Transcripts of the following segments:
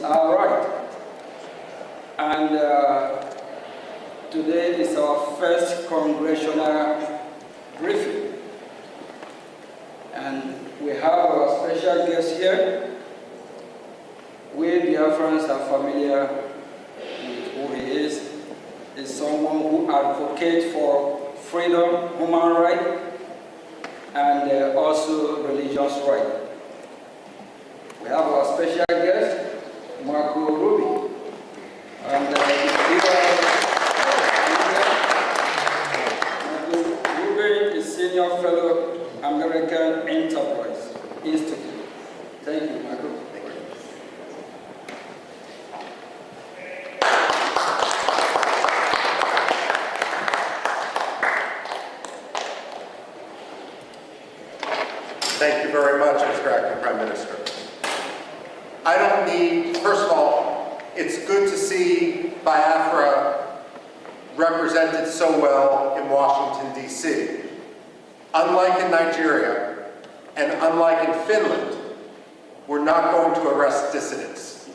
our right. And today is our first congressional briefing. And we have our special guest here. We Biafrans are familiar with who he is. He's someone who advocates for freedom, human rights, and also religious rights. We have our special guest, Marco Ruby. And Ruby is Senior Fellow, American Enterprise Institute. Thank you, Marco. Thank you very much, Mr. Acting Prime Minister. I don't need, first of all, it's good to see Biafra represented so well in Washington, D.C. Unlike in Nigeria, and unlike in Finland, we're not going to arrest dissidents.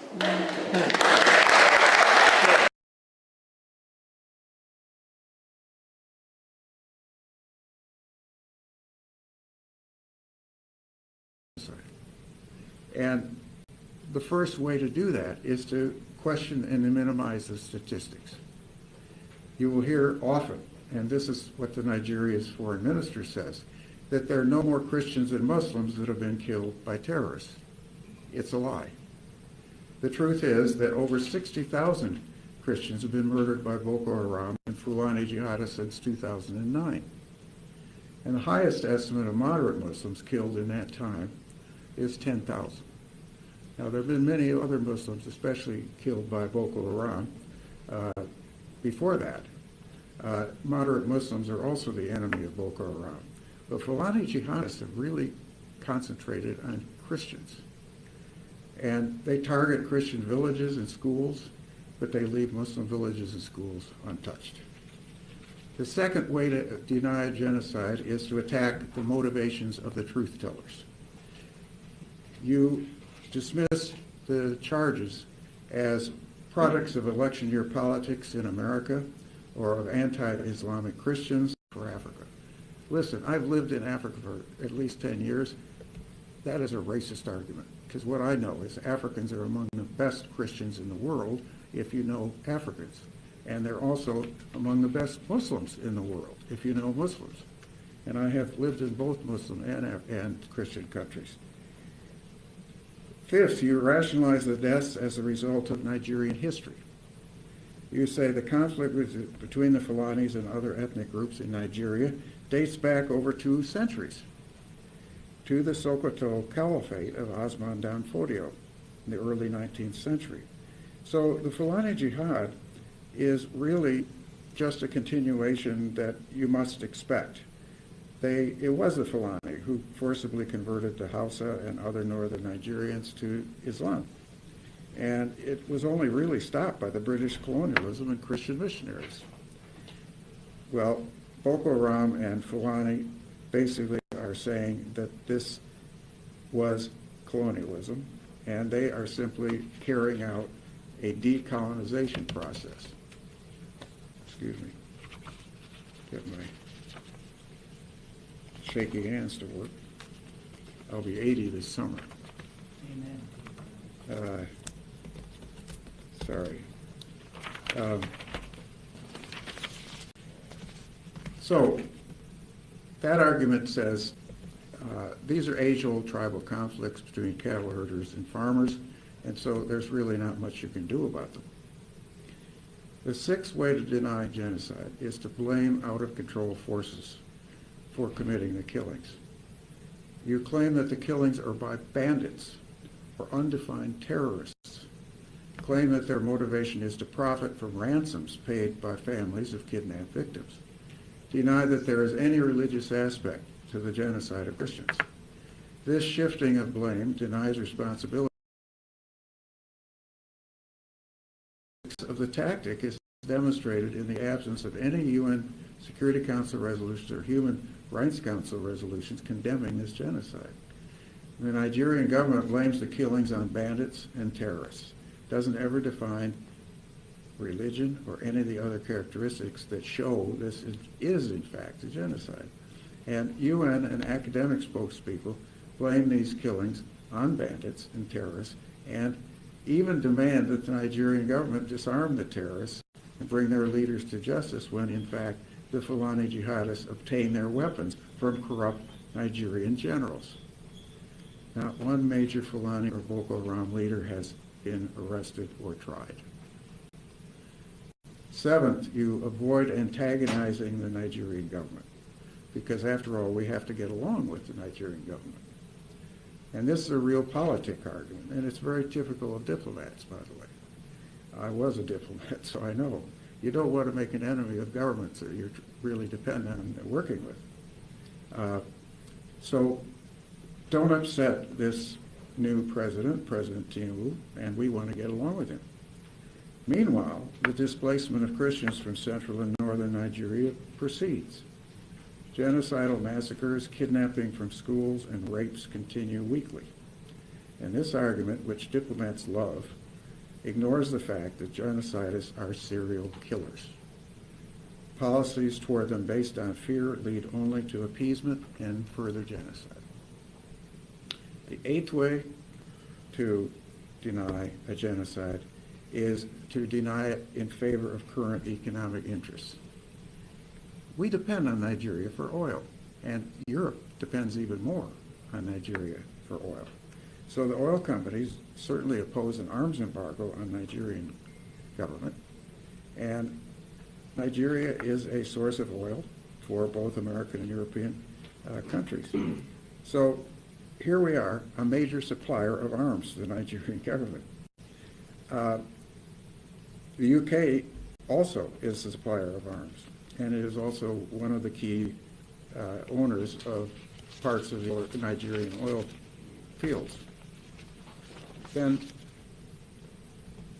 And the first way to do that is to question and minimize the statistics. You will hear often, and this is what the Nigeria's foreign minister says, that there are no more Christians than Muslims that have been killed by terrorists. It's a lie. The truth is that over 60,000 Christians have been murdered by Boko Haram and Fulani jihadists since 2009. And the highest estimate of moderate Muslims killed in that time is 10,000. Now, there have been many other Muslims, especially killed by Boko Haram, before that. Moderate Muslims are also the enemy of Boko Haram. But Fulani jihadists have really concentrated on Christians. And they target Christian villages and schools, but they leave Muslim villages and schools untouched. The second way to deny genocide is to attack the motivations of the truth tellers. You dismiss the charges as products of election year politics in America or of anti-Islamic Christians for Africa. Listen, I've lived in Africa for at least 10 years. That is a racist argument, because what I know is Africans are among the best Christians in the world if you know Africans. And they're also among the best Muslims in the world if you know Muslims. And I have lived in both Muslim and Christian countries. Fifth, you rationalize the deaths as a result of Nigerian history. You say the conflict between the Fulanis and other ethnic groups in Nigeria dates back over 2 centuries to the Sokoto Caliphate of Osman Dan Fodio in the early 19th century. So the Fulani Jihad is really just a continuation that you must expect. It was the Fulani who forcibly converted the Hausa and other northern Nigerians to Islam. And it was only really stopped by the British colonialism and Christian missionaries. Well, Boko Haram and Fulani basically are saying that this was colonialism, and they are simply carrying out a decolonization process. Excuse me. Get my shaky hands to work. I'll be 80 this summer. Amen. Sorry. So that argument says these are age-old tribal conflicts between cattle herders and farmers, and so there's really not much you can do about them. The sixth way to deny genocide is to blame out-of-control forces for committing the killings. You claim that the killings are by bandits or undefined terrorists. Claim that their motivation is to profit from ransoms paid by families of kidnapped victims. Deny that there is any religious aspect to the genocide of Christians. This shifting of blame denies responsibility of the tactic is demonstrated in the absence of any UN Security Council resolutions or Human Rights Council resolutions condemning this genocide. The Nigerian government blames the killings on bandits and terrorists. doesn't ever define religion or any of the other characteristics that show this is in fact a genocide. And UN and academic spokespeople blame these killings on bandits and terrorists, and even demand that the Nigerian government disarm the terrorists and bring their leaders to justice, when in fact the Fulani jihadists obtain their weapons from corrupt Nigerian generals. Not one major Fulani or Boko Haram leader has been arrested or tried. Seventh, you avoid antagonizing the Nigerian government, because after all, we have to get along with the Nigerian government. And this is a real politic argument, and it's very typical of diplomats, by the way. I was a diplomat, so I know. You don't want to make an enemy of governments that you really depend on working with. So don't upset this new president, President Tinubu, and we want to get along with him. Meanwhile, the displacement of Christians from central and northern Nigeria proceeds. Genocidal massacres, kidnapping from schools, and rapes continue weekly. And this argument, which diplomats love, ignores the fact that genocidists are serial killers. Policies toward them based on fear lead only to appeasement and further genocide. The eighth way to deny a genocide is to deny it in favor of current economic interests. We depend on Nigeria for oil, and Europe depends even more on Nigeria for oil. So the oil companies certainly oppose an arms embargo on Nigerian government, and Nigeria is a source of oil for both American and European countries. So here we are, a major supplier of arms to the Nigerian government. The UK also is a supplier of arms, and it is also one of the key owners of parts of the Nigerian oil fields. Then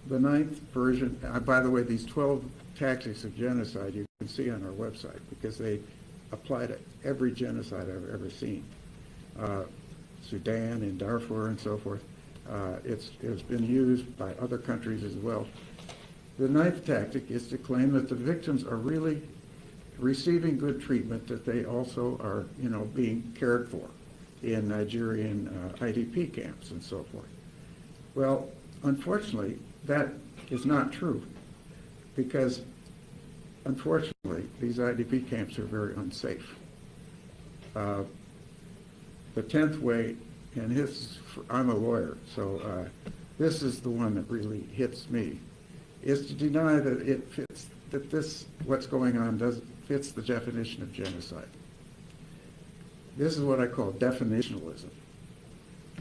the ninth version, by the way, these 12 tactics of genocide you can see on our website, because they apply to every genocide I've ever seen. Sudan and Darfur and so forth. It's been used by other countries as well. The ninth tactic is to claim that the victims are really receiving good treatment, that they also are, being cared for in Nigerian IDP camps and so forth. Well, unfortunately, that is not true, because unfortunately, these IDP camps are very unsafe. The 10th way, and I'm a lawyer, so this is the one that really hits me, is to deny that what's going on fits the definition of genocide. This is what I call definitionalism.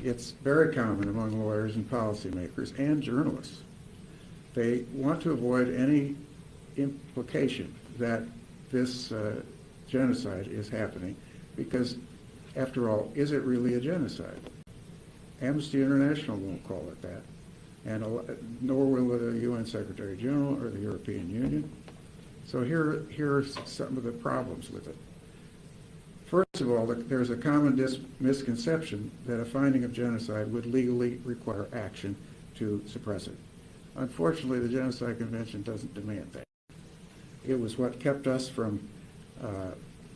It's very common among lawyers and policymakers and journalists. They want to avoid any implication that this genocide is happening, because, after all, is it really a genocide? Amnesty International won't call it that, and nor will the UN Secretary General or the European Union. So here are some of the problems with it. First of all, there's a common misconception that a finding of genocide would legally require action to suppress it. Unfortunately, the Genocide Convention doesn't demand that. It was what kept us from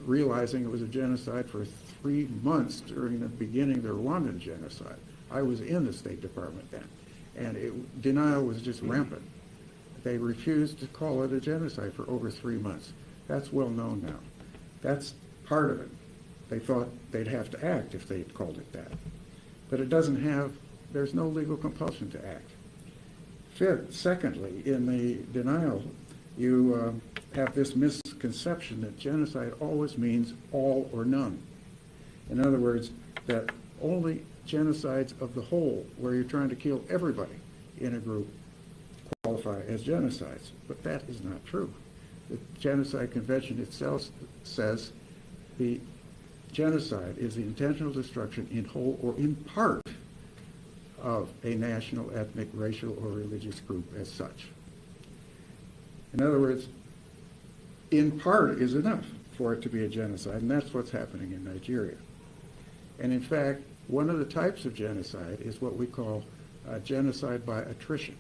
realizing it was a genocide for 3 months during the beginning of the Rwandan genocide. I was in the State Department then, and denial was just rampant. They refused to call it a genocide for over 3 months. That's well known now. That's part of it. They thought they'd have to act if they had called it that. But there's no legal compulsion to act. Secondly, in the denial, you have this misconception that genocide always means all or none. In other words, that only genocides of the whole, where you're trying to kill everybody in a group, qualify as genocides. But that is not true. The Genocide Convention itself says the genocide is the intentional destruction in whole or in part of a national, ethnic, racial, or religious group as such. In other words, in part is enough for it to be a genocide, and that's what's happening in Nigeria. And in fact, one of the types of genocide is what we call genocide by attrition.